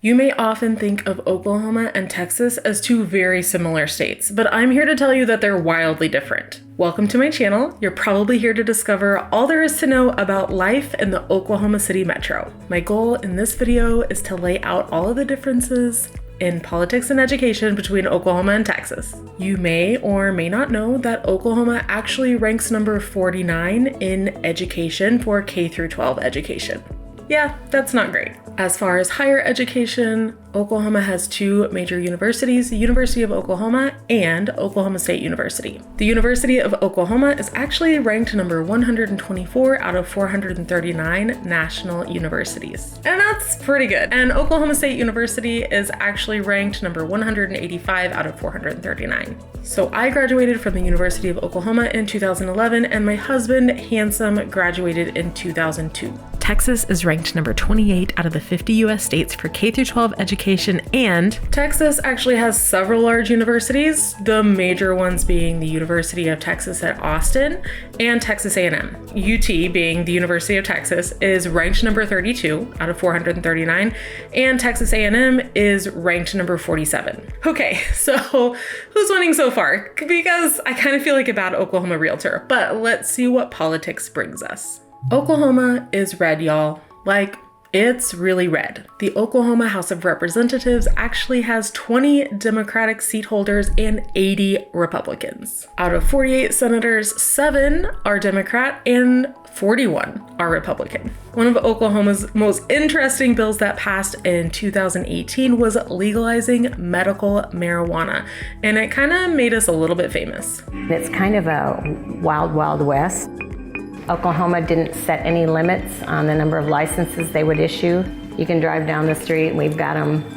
You may often think of Oklahoma and Texas as two very similar states, but I'm here to tell you that they're wildly different. Welcome to my channel. You're probably here to discover all there is to know about life in the Oklahoma City metro. My goal in this video is to lay out all of the differences in politics and education between Oklahoma and Texas. You may or may not know that Oklahoma actually ranks number 49 in education for K through 12 education. Yeah, that's not great. As far as higher education, Oklahoma has two major universities, the University of Oklahoma and Oklahoma State University. The University of Oklahoma is actually ranked number 124 out of 439 national universities. And that's pretty good. And Oklahoma State University is actually ranked number 185 out of 439. So I graduated from the University of Oklahoma in 2011, and my husband, Handsome, graduated in 2002. Texas is ranked number 28 out of the 50 US states for K through 12 education, and Texas actually has several large universities, the major ones being the University of Texas at Austin and Texas A&M. UT, being the University of Texas, is ranked number 32 out of 439, and Texas A&M is ranked number 47. Okay, so who's winning so far? Because I kind of feel like a bad Oklahoma realtor, but let's see what politics brings us. Oklahoma is red, y'all. Like, it's really red. The Oklahoma House of Representatives actually has 20 Democratic seat holders and 80 Republicans. Out of 48 senators, 7 are Democrat and 41 are Republican. One of Oklahoma's most interesting bills that passed in 2018 was legalizing medical marijuana, and it kind of made us a little bit famous. It's kind of a wild, wild west. Oklahoma didn't set any limits on the number of licenses they would issue. You can drive down the street and we've got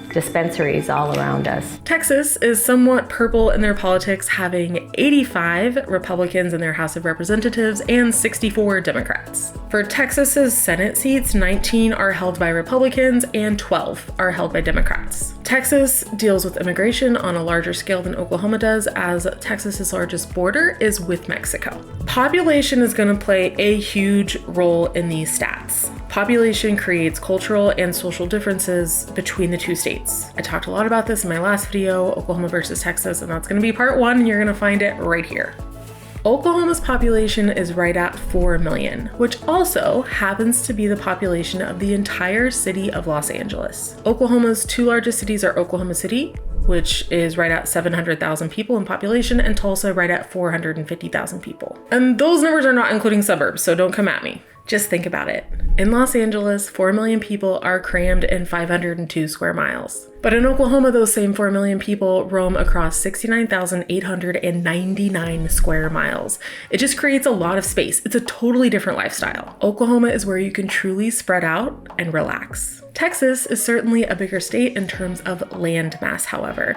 dispensaries all around us. Texas is somewhat purple in their politics, having 85 Republicans in their House of Representatives and 64 Democrats. For Texas's Senate seats, 19 are held by Republicans and 12 are held by Democrats. Texas deals with immigration on a larger scale than Oklahoma does, as Texas's largest border is with Mexico. Population is going to play a huge role in these stats. Population creates cultural and social differences between the two states. I talked a lot about this in my last video, Oklahoma versus Texas, and that's going to be part 1, and you're going to find it right here. Oklahoma's population is right at 4 million, which also happens to be the population of the entire city of Los Angeles. Oklahoma's two largest cities are Oklahoma City, which is right at 700,000 people in population, and Tulsa right at 450,000 people. And those numbers are not including suburbs, so don't come at me. Just think about it. In Los Angeles, 4 million people are crammed in 502 square miles. But in Oklahoma, those same 4 million people roam across 69,899 square miles. It just creates a lot of space. It's a totally different lifestyle. Oklahoma is where you can truly spread out and relax. Texas is certainly a bigger state in terms of land mass, however,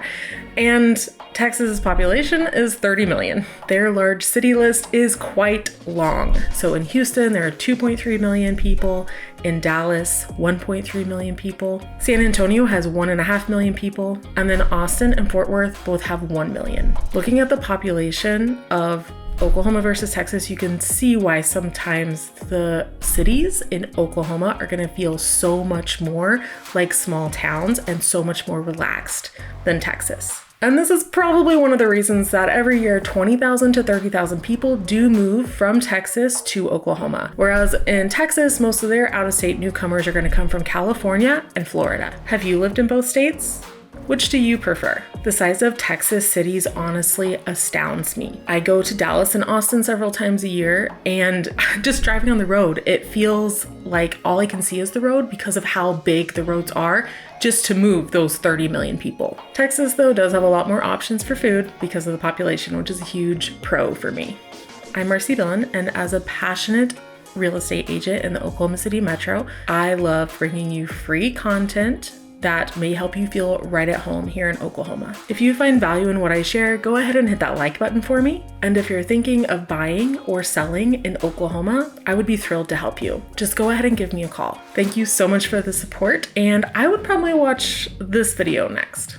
and Texas's population is 30 million. Their large city list is quite long. So in Houston, there are 2.3 million people. In Dallas, 1.3 million people. San Antonio has 1.5 million people. And then Austin and Fort Worth both have 1 million. Looking at the population of Oklahoma versus Texas, you can see why sometimes the cities in Oklahoma are going to feel so much more like small towns and so much more relaxed than Texas. And this is probably one of the reasons that every year 20,000 to 30,000 people do move from Texas to Oklahoma. Whereas in Texas, most of their out-of-state newcomers are going to come from California and Florida. Have you lived in both states? Which do you prefer? The size of Texas cities honestly astounds me. I go to Dallas and Austin several times a year, and just driving on the road, it feels like all I can see is the road because of how big the roads are just to move those 30 million people. Texas, though, does have a lot more options for food because of the population, which is a huge pro for me. I'm Marcie Billen, and as a passionate real estate agent in the Oklahoma City metro, I love bringing you free content that may help you feel right at home here in Oklahoma. If you find value in what I share, go ahead and hit that like button for me. And if you're thinking of buying or selling in Oklahoma, I would be thrilled to help you. Just go ahead and give me a call. Thank you so much for the support, and I would probably watch this video next.